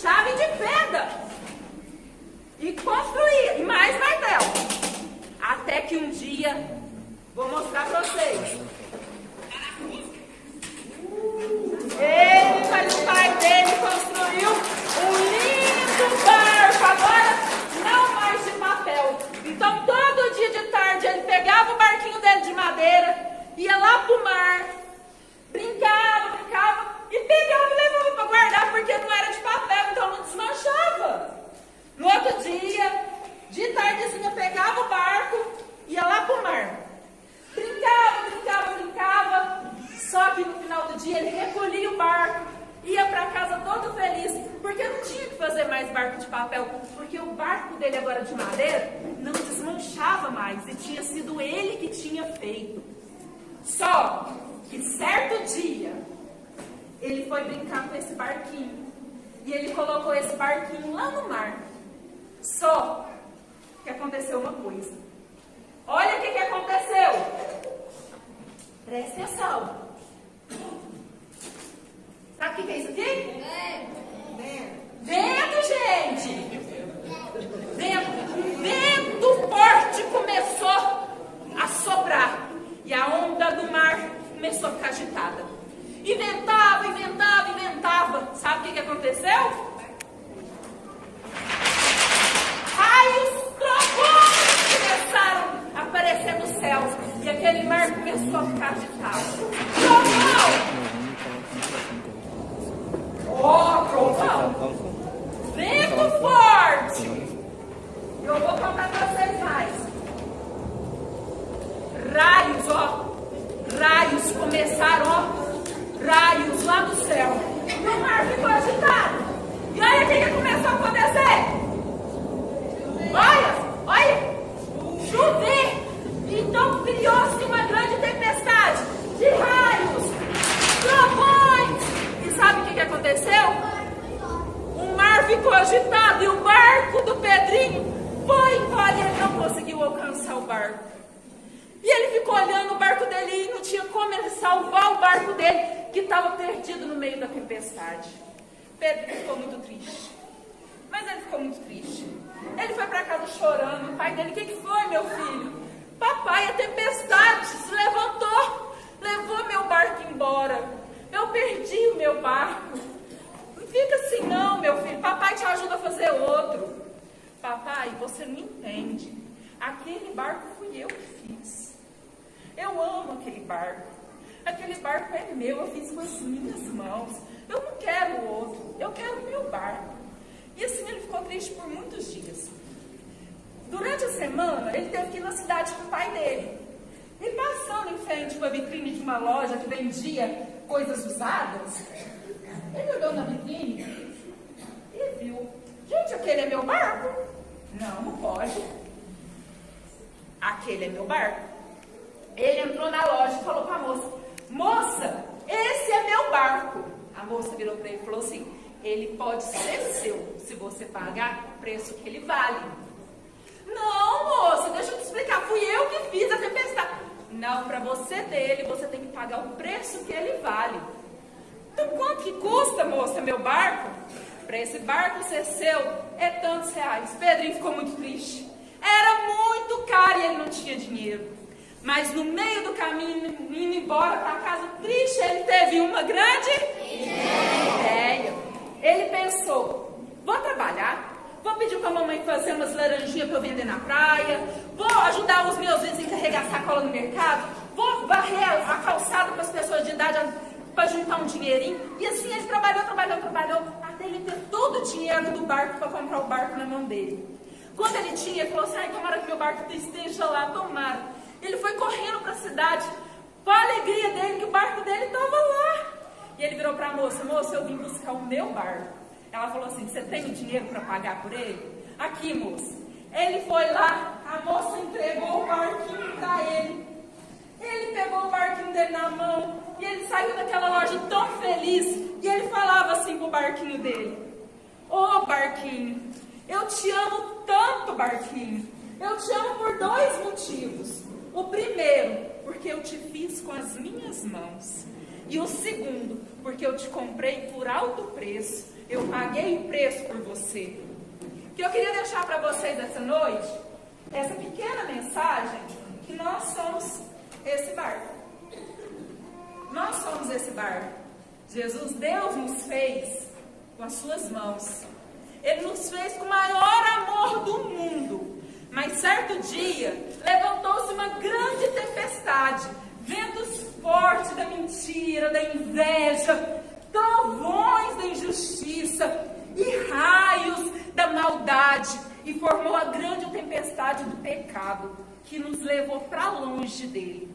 chave de fenda e construía, e mais martelo. Até que um dia, vou mostrar para vocês. Ele, mas o pai dele construiu um lindo barco, agora não mais de papel. Então todo dia de tarde ele pegava o barquinho dele de madeira, ia lá pro mar, brincava e pegava e levava para guardar, porque não era de papel, então não desmanchava. No outro dia, de tardezinha, pegava o barco, ia lá pro mar. Brincava. Só que no final do dia ele recolhia o barco, ia para casa todo feliz, porque não tinha que fazer mais barco de papel, porque o barco dele agora de madeira não desmanchava mais, e tinha sido ele que tinha feito. Só que certo dia, ele foi brincar com esse barquinho, e ele colocou esse barquinho lá no mar. Só que aconteceu uma coisa. Olha o que aconteceu. Presta atenção. Sabe o que é isso aqui? Vento, gente. Vento forte começou a soprar. E a onda do mar começou a ficar agitada. E ventava. Sabe o que aconteceu? Raios, trovões começaram a aparecer no céu. E aquele mar começou a ficar agitado. Trovão! Trovão! Vento forte! Eu vou contar para vocês mais. Raios começaram, raios lá do céu. E o mar ficou agitado. E olha o que começou a acontecer. Olha, chover. Então criou-se uma grande tempestade de raios, trovões. E sabe o que aconteceu? O mar ficou agitado e o barco do Pedrinho foi embora e ele não conseguiu alcançar o barco. E ele ficou olhando o barco dele e não tinha como ele salvar o barco dele, que estava perdido no meio da tempestade. Pedro ficou muito triste. Mas ele ficou muito triste. Ele foi para casa chorando. O pai dele: o que foi, meu filho? Papai, a tempestade se levantou, levou meu barco embora. Eu perdi o meu barco. Não fica assim não, meu filho. Papai te ajuda a fazer outro. Papai, você não entende. Aquele barco fui eu que fiz. Eu amo aquele barco. Aquele barco é meu, eu fiz com as minhas mãos. Eu não quero outro, eu quero o meu barco. E assim ele ficou triste por muitos dias. Durante a semana, ele teve que ir na cidade com o pai dele. E passando em frente a uma vitrine de uma loja que vendia coisas usadas, ele olhou na vitrine e viu: gente, aquele é meu barco? Não pode. Aquele é meu barco. Ele entrou na loja e falou para a moça: moça, esse é meu barco. A moça virou para ele e falou assim: ele pode ser seu, se você pagar o preço que ele vale. Não, moça, deixa eu te explicar. Fui eu que fiz a tempestade. Não, para você dele, você tem que pagar o preço que ele vale. Então, quanto que custa, moça, meu barco? Para esse barco ser seu, é tantos reais. Pedrinho ficou muito triste. Era muito caro e ele não tinha dinheiro. Mas no meio do caminho, indo embora para casa triste, ele teve uma grande ideia. Ele pensou: vou trabalhar, vou pedir para a mamãe fazer umas laranjinhas para eu vender na praia, vou ajudar os meus vizinhos a carregar sacola no mercado, vou varrer a calçada para as pessoas de idade para juntar um dinheirinho. E assim ele trabalhou, até ele ter todo o dinheiro do barco para comprar o barco na mão dele. Quando ele tinha, ele falou assim: ai, tomara que meu barco esteja lá, tomara. Ele foi correndo para a cidade, com a alegria dele, que o barco dele estava lá. E ele virou para a moça: moça, eu vim buscar o meu barco. Ela falou assim: você tem o dinheiro para pagar por ele? Aqui, moça. Ele foi lá, a moça entregou o barquinho para ele. Ele pegou o barquinho dele na mão e ele saiu daquela loja tão feliz. E ele falava assim pro barquinho dele: ô barquinho, eu te amo tanto, barquinho. Eu te amo por 2 motivos. O primeiro, porque eu te fiz com as minhas mãos. E o segundo, porque eu te comprei por alto preço. Eu paguei o preço por você. O que eu queria deixar para vocês essa noite, essa pequena mensagem, que nós somos esse barco. Nós somos esse barco. Deus nos fez com as suas mãos. Ele nos fez com o maior amor do mundo. Mas certo dia, levantou-se uma grande tempestade, ventos fortes da mentira, da inveja, trovões da injustiça e raios da maldade, e formou a grande tempestade do pecado, que nos levou para longe dele.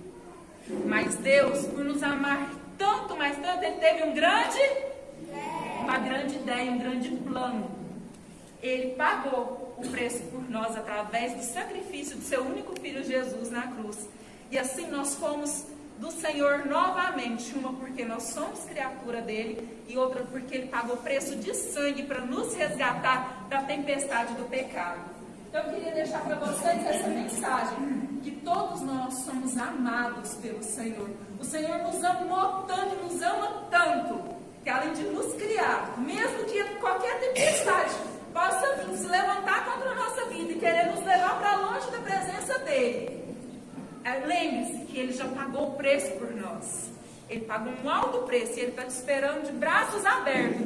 Mas Deus, por nos amar tanto, mas tanto, Ele teve uma grande ideia, um grande plano. Ele pagou o preço por nós através do sacrifício do seu único Filho Jesus na cruz. E assim nós fomos do Senhor novamente, uma porque nós somos criatura dele, e outra porque ele pagou preço de sangue para nos resgatar da tempestade do pecado. Então eu queria deixar para vocês essa mensagem, que todos nós somos amados pelo Senhor. O Senhor nos amou tanto, nos ama tanto, que além de nos criar, mesmo que qualquer tempestade possa vir se levantar contra a nossa vida e querer nos levar para longe da presença dele, lembre-se que ele já pagou o preço por nós. Ele pagou um alto preço e ele está te esperando de braços abertos.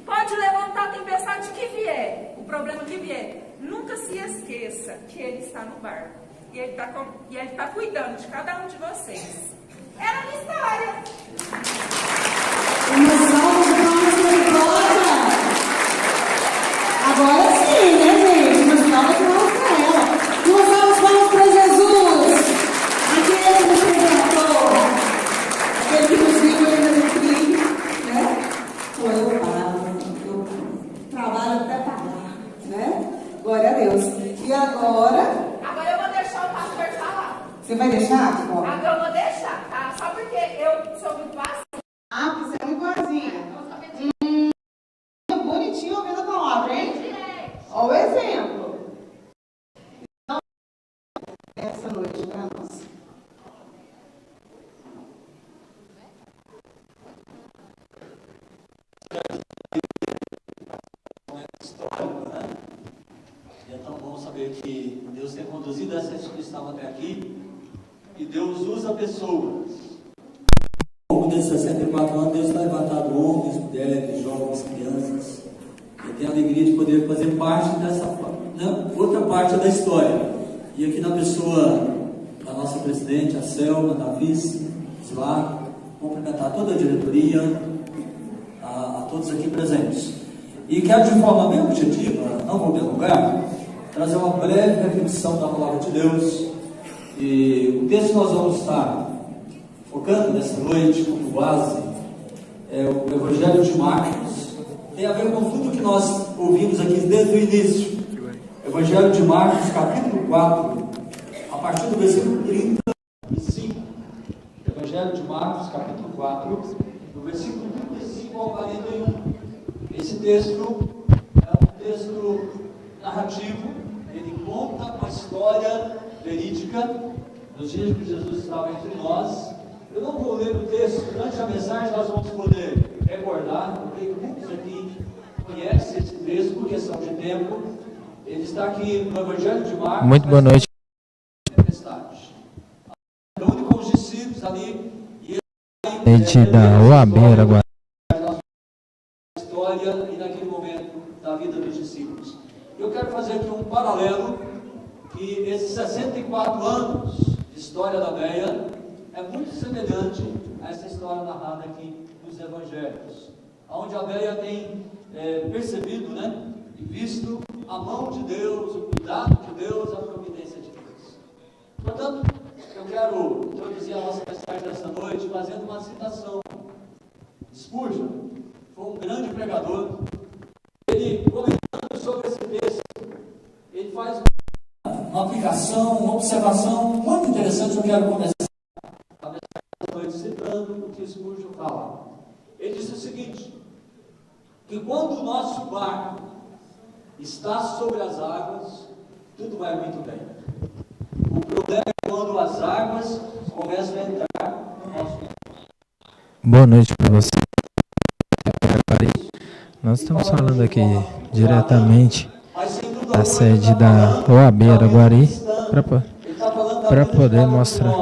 Pode levantar a tempestade que vier, o problema que vier. Nunca se esqueça que ele está no barco. E ele está cuidando de cada um de vocês. Era a minha história. Uma salva de palmas para Glória. Agora sim, né, gente? Uma salva de palmas para ela. Uma salva de palmas para Jesus. Aquele que nos resgatou. Aquele que nos viu ainda no fim, né? Pô, eu trabalho até pagar, né? Glória a Deus. E agora? Agora eu vou deixar o pastor falar. Você vai deixar, Tico? Agora eu vou deixar, tá? Só porque eu sou muito passiva. Ah, você é muito boazinha. Bonitinho ouvindo a palavra, hein? Olha o exemplo. Então, essa noite para nós. Histórico, né? E é tão bom saber que Deus tem conduzido essa instituição até aqui, e Deus usa pessoas. Ao longo desses 64 anos, Deus está levantando homens, mulheres, jovens, crianças. Eu tenho a alegria de poder fazer parte dessa, né, outra parte da história. E aqui na pessoa da nossa presidente, a Selma, da vice, Zilá, cumprimentar toda a diretoria, a todos aqui presentes. E quero, de forma bem objetiva, não vou me alongar, trazer uma breve reflexão da palavra de Deus. E o texto que nós vamos estar focando nessa noite, como base, é o Evangelho de Marcos. Tem a ver com tudo que nós ouvimos aqui desde o início. Evangelho de Marcos, capítulo 4, a partir do versículo 35. Evangelho de Marcos, capítulo 4, do versículo 35 ao 41. Esse texto é um texto narrativo, ele conta uma história verídica nos dias que Jesus estava entre nós. Eu não vou ler o texto, durante a mensagem nós vamos poder recordar, eu creio que muitos aqui conhecem esse texto por questão de tempo. Ele está aqui no Evangelho de Marcos. Muito boa noite. Tempestade. Reúne com os discípulos ali e Gente da OAB Araguari. História e naquele momento da vida dos discípulos. Eu quero fazer aqui um paralelo, que esses 64 anos de história da Beia é muito semelhante a essa história narrada aqui nos Evangelhos, onde a Beia tem percebido, né, e visto a mão de Deus, o cuidado de Deus, a providência de Deus. Portanto, eu quero introduzir a nossa mensagem dessa noite fazendo uma citação. Spurgeon foi um grande pregador. Ele, comentando sobre esse texto, ele faz uma aplicação, uma observação muito interessante. Eu quero começar a mensagem dessa noite citando o que Spurgeon fala. Ele disse o seguinte: que quando o nosso barco está sobre as águas, tudo vai muito bem. O problema é quando as águas começam a entrar no nosso barco. Boa noite para você. Nós estamos falando aqui diretamente da sede da OAB Araguari para poder mostrar.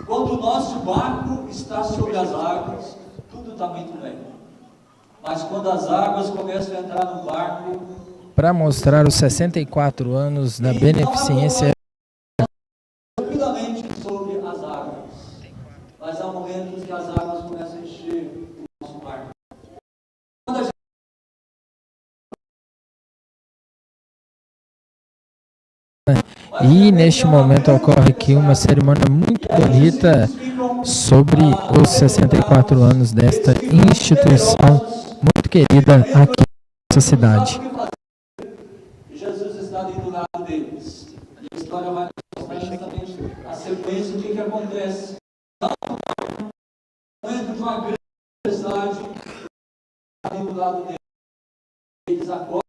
Quando o nosso barco está sobre as águas, tudo está muito bem. Mas quando as águas começam a entrar no barco, para mostrar os 64 anos da beneficência tranquilamente sobre as águas. Mas há momentos que as águas começam a encher o nosso barco. E neste momento ocorre aqui uma cerimônia muito bonita sobre os 64 anos desta instituição muito querida aqui nessa cidade. Jesus está ali do lado deles. E a história vai mostrar justamente a sequência do que acontece. Dentro de uma grande tempestade, ali do lado deles. Eles acordam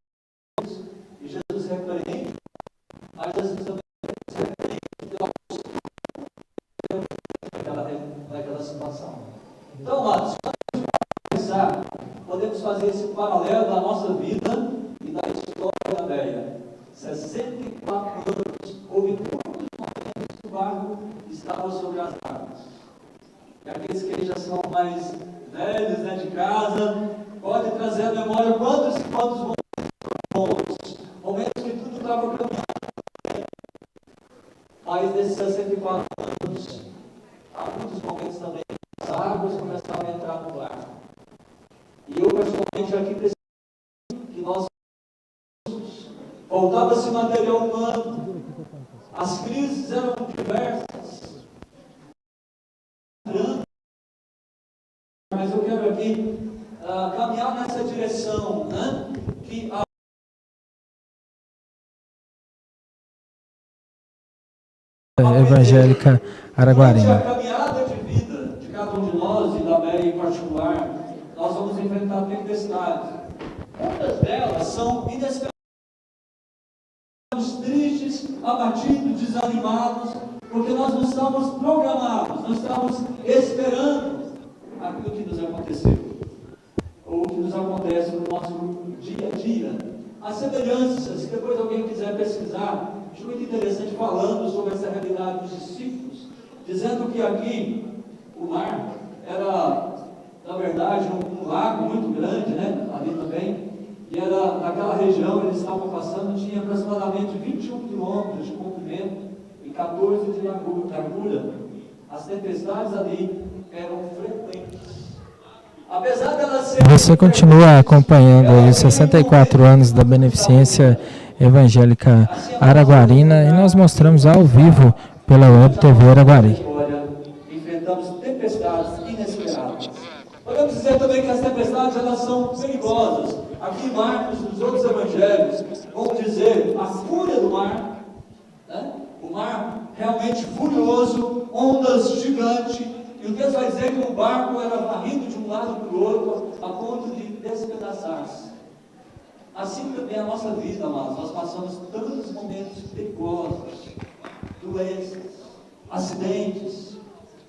e Jesus repreende. Mas Jesus também naquela situação. Então, amados, quando a gente pensar, podemos fazer esse paralelo da nossa vida e da história da Béia. 64 anos, houve muitos momentos que o barco estava sobre as águas. E aqueles que já são mais velhos, né, de casa, podem trazer à memória quantos momentos bons, momentos que tudo estava caminhando. Mas nesses 64 anos, há muitos momentos também que as águas começaram a entrar no barco. E eu, pessoalmente, aqui preciso que nós faltava-se material humano, as crises eram diversas. Mas eu quero aqui caminhar nessa direção, né? Que a Evangélica Araguarina. A caminhada de vida de cada um de nós, e da Béia em particular, nós vamos enfrentar tempestades. Muitas delas são inesperadas, tristes, abatidos, desanimados, porque nós não estamos programados, nós estamos esperando aquilo que nos aconteceu, ou que nos acontece no nosso dia a dia. As semelhanças, se depois alguém quiser pesquisar, acho muito interessante falando sobre essa realidade dos discípulos, dizendo que aqui o mar era, na verdade, um lago muito grande, né? Ali também, e era naquela região eles estavam passando, tinha aproximadamente 21 quilômetros de comprimento e 14 de largura. As tempestades ali eram frequentes. Apesar delas serem Você continua acompanhando aí os 64 anos da Beneficência Evangélica Araguarina e nós mostramos ao vivo pela Web TV Araguari. Enfrentamos tempestades inesperadas. Podemos dizer também que as tempestades elas são perigosas. Aqui em Marcos, nos outros evangelhos, vamos dizer a fúria do mar, né? O mar realmente furioso, ondas gigantes, e o texto vai dizer que o barco era varrido de um lado para o outro, a ponto de despedaçar-se. Assim também a nossa vida, amados, nós passamos tantos momentos perigosos, doenças, acidentes,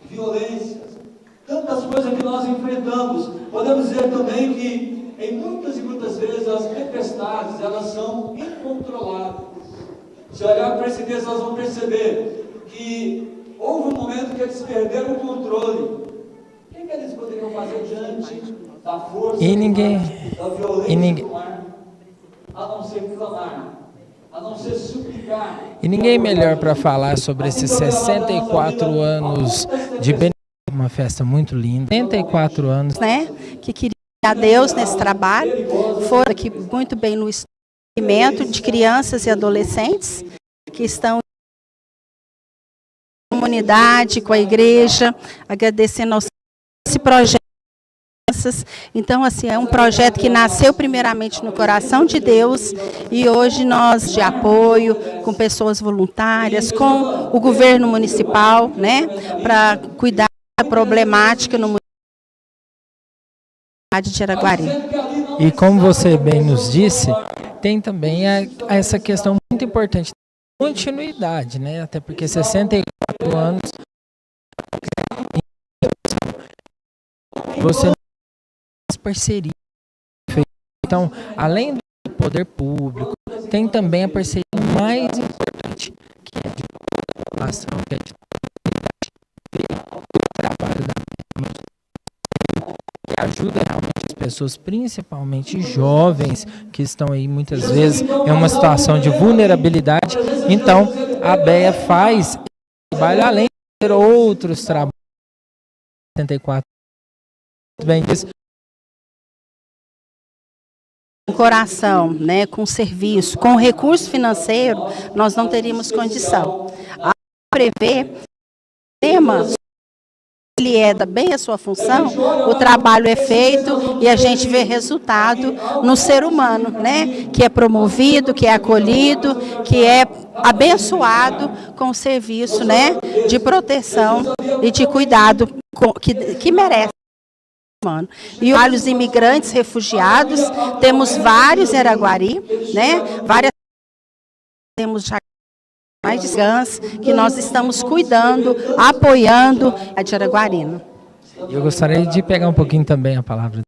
violências, tantas coisas que nós enfrentamos. Podemos dizer também que em muitas e muitas vezes as tempestades, elas são incontroláveis. Se olhar para esse texto, nós vamos perceber que houve um momento que eles perderam o controle. O que eles poderiam fazer diante da força da violência do mar? A não ser clamar, a não ser suplicar. E ninguém melhor para falar sobre esses 64 anos de Beneficência, uma festa muito linda. 64 anos, né? Que queria a Deus nesse trabalho. Foram aqui muito bem no experimento de crianças e adolescentes que estão na comunidade, com a igreja, agradecendo esse projeto. Então, assim, é um projeto que nasceu primeiramente no coração de Deus e hoje nós de apoio, com pessoas voluntárias, com o governo municipal, né, para cuidar da problemática no município de Araguari. E como você bem nos disse, tem também essa questão muito importante da continuidade, né? Até porque 64 anos você parceria Então, além do poder público, tem também a parceria mais importante, que é de toda a população, que é de toda a comunidade, o trabalho da que ajuda realmente as pessoas, principalmente jovens, que estão aí muitas vezes em uma situação de vulnerabilidade. Então, a BEA faz esse trabalho, além de ter outros trabalhos. 74 bem disso. Coração, né, com serviço, com recurso financeiro, nós não teríamos condição. A prevê tema, ele é bem a sua função, o trabalho é feito e a gente vê resultado no ser humano, né, que é promovido, que é acolhido, que é abençoado com o serviço, né, de proteção e de cuidado que merece. E os imigrantes refugiados, temos vários em Araguari, né? Temos já mais de GANs que nós estamos cuidando, apoiando a de Araguarina. Eu gostaria de pegar um pouquinho também a palavra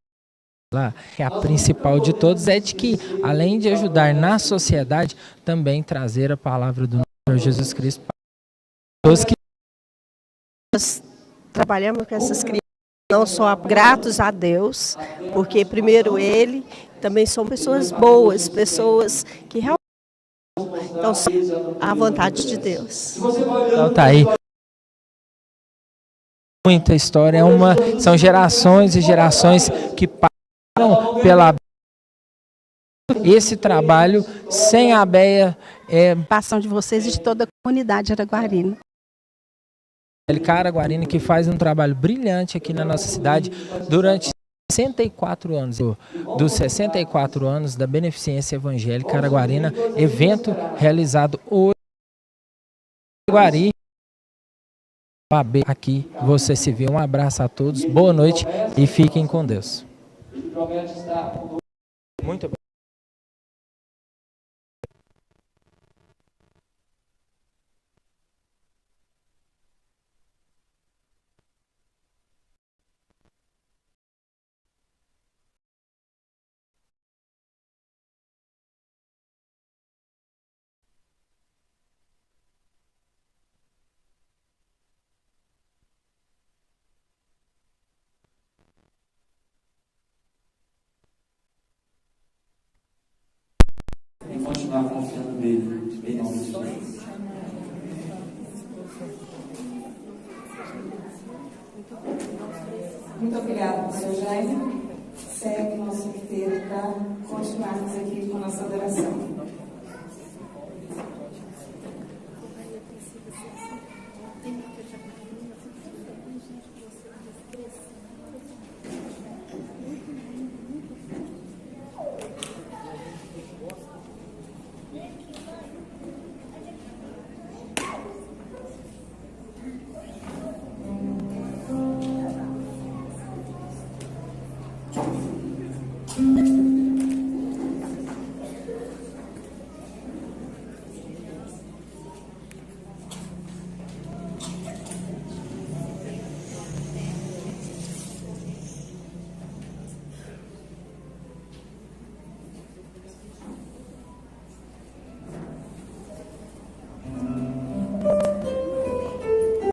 lá, que a principal de todos é de que, além de ajudar na sociedade, também trazer a palavra do Senhor Jesus Cristo para todos que nós trabalhamos com essas crianças. Não só gratos a Deus, porque primeiro Ele, também são pessoas boas, pessoas que realmente estão à vontade de Deus. Então tá aí. Muita história, são gerações e gerações que passaram pela esse trabalho sem a BEA. Participação de vocês e de toda a comunidade araguarina. Araguarina, que faz um trabalho brilhante aqui na nossa cidade durante 64 anos. Dos 64 anos da Beneficência Evangélica Araguarina, evento realizado hoje em Araguari. Aqui você se vê. Um abraço a todos, boa noite e fiquem com Deus. Muito bom. E continuar confiando nele, em nome de Jesus. Muito obrigada, pastor Jaime. Segue o nosso inteiro para continuarmos aqui com a nossa adoração.